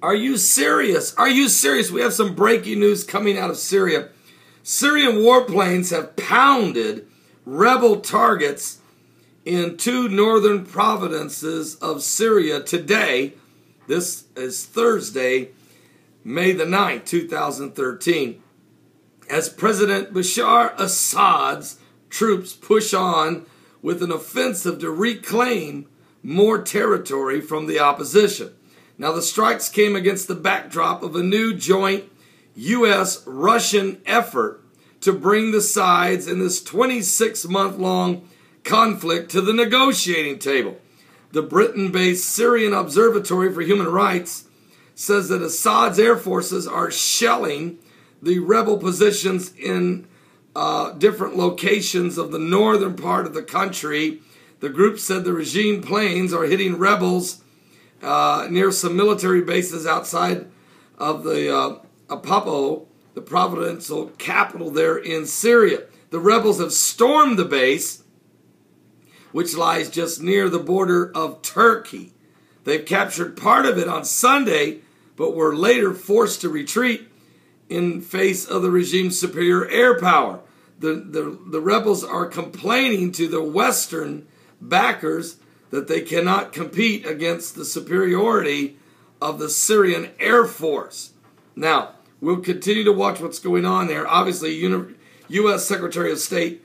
Are you serious? Are you serious? We have some breaking news coming out of Syria. Syrian warplanes have pounded rebel targets in 2 northern provinces of Syria today. This is Thursday, May the 9th, 2013. As President Bashar Assad's troops push on with an offensive to reclaim more territory from the opposition. Now, the strikes came against the backdrop of a new joint U.S.-Russian effort to bring the sides in this 26-month-long conflict to the negotiating table. The Britain-based Syrian Observatory for Human Rights says that Assad's air forces are shelling the rebel positions in different locations of the northern part of the country. The group said the regime planes are hitting rebels near some military bases outside of the Aleppo, the provincial capital there in Syria. The rebels have stormed the base, which lies just near the border of Turkey. They've captured part of it on Sunday, but were later forced to retreat in face of the regime's superior air power. The rebels are complaining to the Western backers that they cannot compete against the superiority of the Syrian Air Force. Now, we'll continue to watch what's going on there. Obviously, U.S. Secretary of State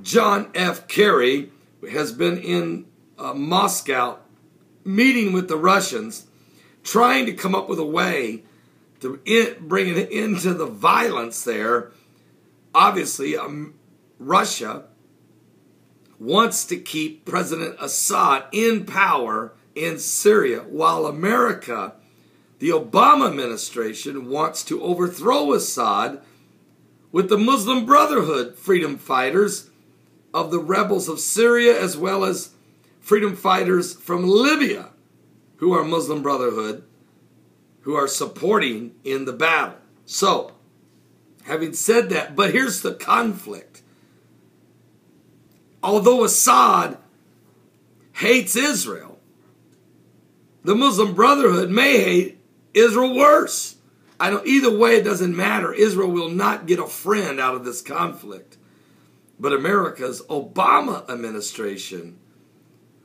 John F. Kerry has been in Moscow meeting with the Russians, trying to come up with a way to bring it into the violence there. Obviously, Russia wants to keep President Assad in power in Syria, while America, the Obama administration, wants to overthrow Assad with the Muslim Brotherhood freedom fighters of the rebels of Syria, as well as freedom fighters from Libya, who are Muslim Brotherhood, who are supporting in the battle. So, having said that, but here's the conflict. Although Assad hates Israel, the Muslim Brotherhood may hate Israel worse. Either way, it doesn't matter. Israel will not get a friend out of this conflict. But America's Obama administration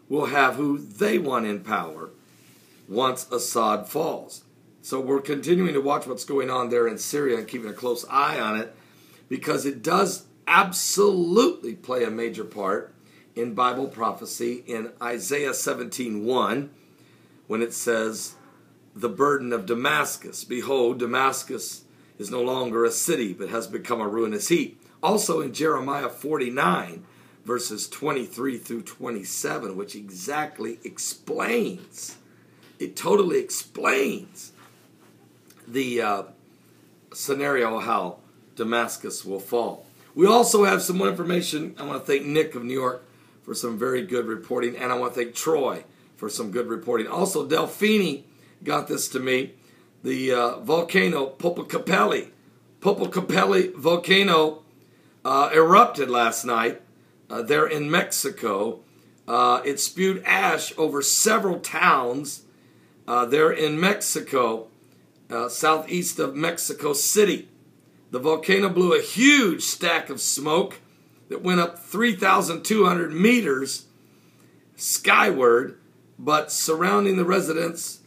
will have who they want in power once Assad falls. So we're continuing to watch what's going on there in Syria and keeping a close eye on it, because it does absolutely play a major part in Bible prophecy in Isaiah 17:1, when it says, the burden of Damascus. Behold, Damascus is no longer a city, but has become a ruinous heap. Also in Jeremiah 49, verses 23 through 27, which exactly explains, it totally explains the scenario how Damascus will fall. We also have some more information. I want to thank Nick of New York for some very good reporting, and I want to thank Troy for some good reporting. Also, Delphini got this to me. The volcano Popocatépetl volcano erupted last night there in Mexico. It spewed ash over several towns there in Mexico, southeast of Mexico City. The volcano blew a huge stack of smoke that went up 3,200 meters skyward, but surrounding the residents,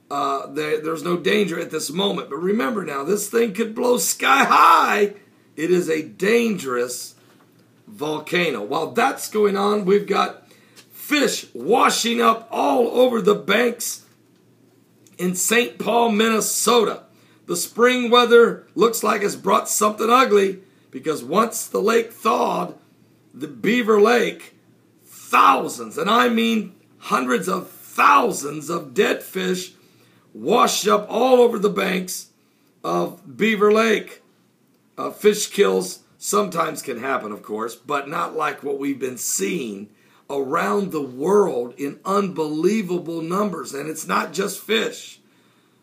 there's no danger at this moment. But remember now, this thing could blow sky high. It is a dangerous volcano. While that's going on, we've got fish washing up all over the banks in St. Paul, Minnesota. The spring weather looks like it's brought something ugly, because once the lake thawed, the Beaver Lake, thousands, and I mean hundreds of thousands of dead fish washed up all over the banks of Beaver Lake. Fish kills sometimes can happen, of course, but not like what we've been seeing around the world in unbelievable numbers. And it's not just fish,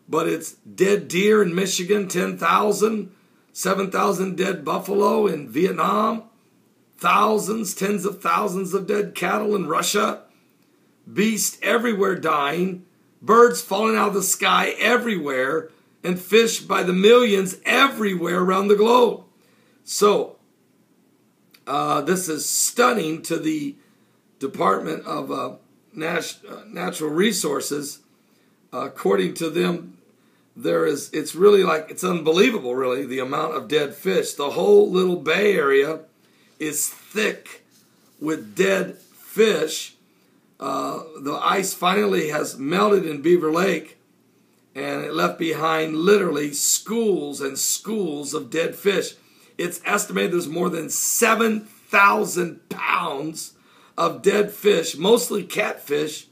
but it's dead deer in Michigan, 10,000, 7,000 dead buffalo in Vietnam, thousands, tens of thousands of dead cattle in Russia, beasts everywhere dying, birds falling out of the sky everywhere, and fish by the millions everywhere around the globe. So, this is stunning to the Department of Natural Resources. According to them, it's unbelievable, really, the amount of dead fish. The whole little bay area is thick with dead fish. The ice finally has melted in Beaver Lake, and it left behind literally schools and schools of dead fish. It's estimated there's more than 7,000 pounds of dead fish, mostly catfish,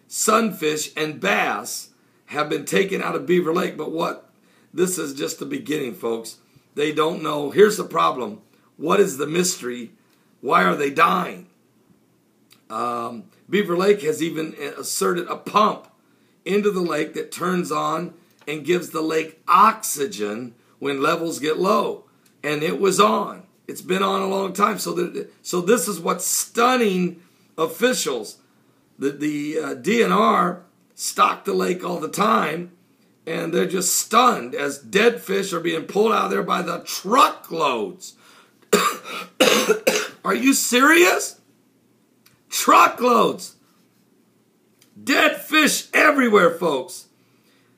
sunfish, and bass, have been taken out of Beaver Lake. But this is just the beginning, folks. They don't know. Here's the problem. What is the mystery? Why are they dying? Beaver Lake has even inserted a pump into the lake that turns on and gives the lake oxygen when levels get low. And it was on. It's been on a long time. So this is what's stunning officials. The DNR stock the lake all the time, and they're just stunned as dead fish are being pulled out of there by the truckloads. Are you serious? Truckloads. Dead fish everywhere, folks.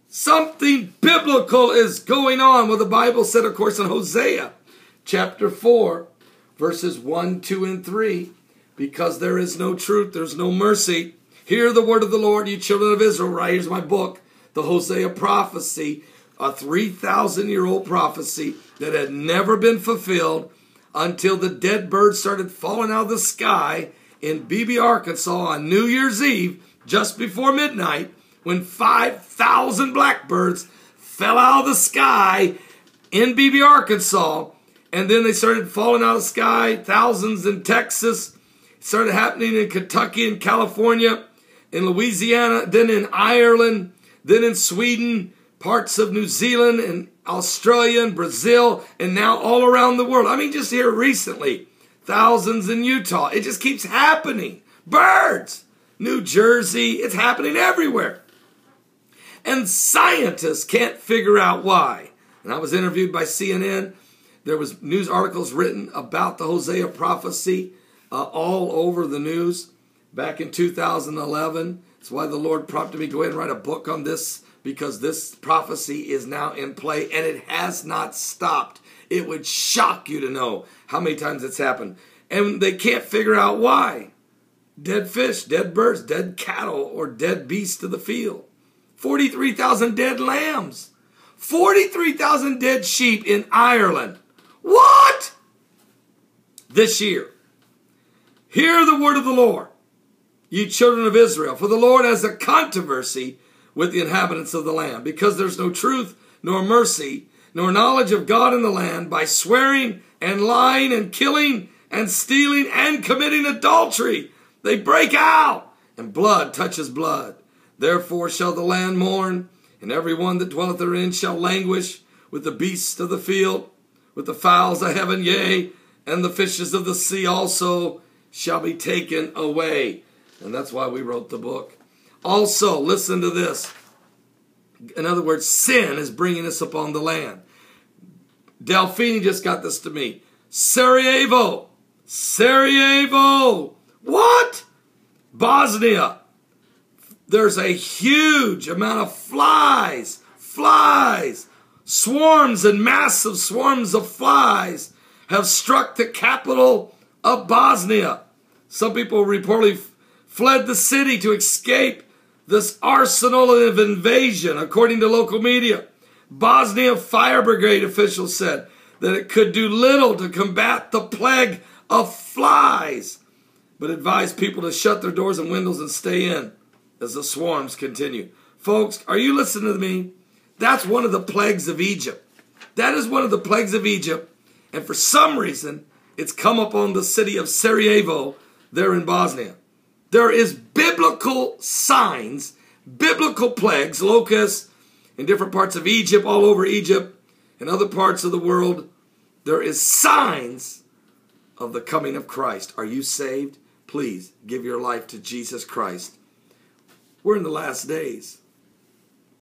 Something biblical is going on. Well, the Bible said, of course, in Hosea chapter 4, verses 1, 2, and 3, because there is no truth, there's no mercy. Hear the word of the Lord, you children of Israel. Right, here's my book, the Hosea prophecy, a 3,000-year-old prophecy that had never been fulfilled until the dead birds started falling out of the sky in Beebe, Arkansas on New Year's Eve, just before midnight, when 5,000 blackbirds fell out of the sky in Beebe, Arkansas. And then they started falling out of the sky, thousands in Texas. It started happening in Kentucky and California, in Louisiana, then in Ireland, then in Sweden, parts of New Zealand and Australia and Brazil, and now all around the world. I mean, just here recently, thousands in Utah. It just keeps happening. Birds, New Jersey, it's happening everywhere. And scientists can't figure out why. And I was interviewed by CNN. There was news articles written about the Hosea prophecy all over the news back in 2011. That's why the Lord prompted me to go ahead and write a book on this, because this prophecy is now in play and it has not stopped. It would shock you to know how many times it's happened. And they can't figure out why. Dead fish, dead birds, dead cattle, or dead beasts of the field. 43,000 dead lambs. 43,000 dead sheep in Ireland. What? This year. Hear the word of the Lord, ye children of Israel. For the Lord has a controversy with the inhabitants of the land, because there's no truth, nor mercy, nor knowledge of God in the land, by swearing and lying and killing and stealing and committing adultery. They break out, and blood touches blood. Therefore shall the land mourn, and every one that dwelleth therein shall languish, with the beasts of the field, with the fowls of heaven, yea, and the fishes of the sea also shall be taken away. And that's why we wrote the book. Also, listen to this. In other words, sin is bringing us upon the land. Delphine just got this to me. Sarajevo. What? Bosnia. There's a huge amount of flies. Swarms and massive swarms of flies have struck the capital of Bosnia. Some people reportedly fled the city to escape this arsenal of invasion, according to local media. Bosnia Fire Brigade officials said that it could do little to combat the plague of flies, but advised people to shut their doors and windows and stay in as the swarms continue. Folks, are you listening to me? That's one of the plagues of Egypt. That is one of the plagues of Egypt. And for some reason, it's come upon the city of Sarajevo there in Bosnia. There is biblical signs, biblical plagues, locusts in different parts of Egypt, all over Egypt, and other parts of the world. There is signs of the coming of Christ. Are you saved? Please give your life to Jesus Christ. We're in the last days.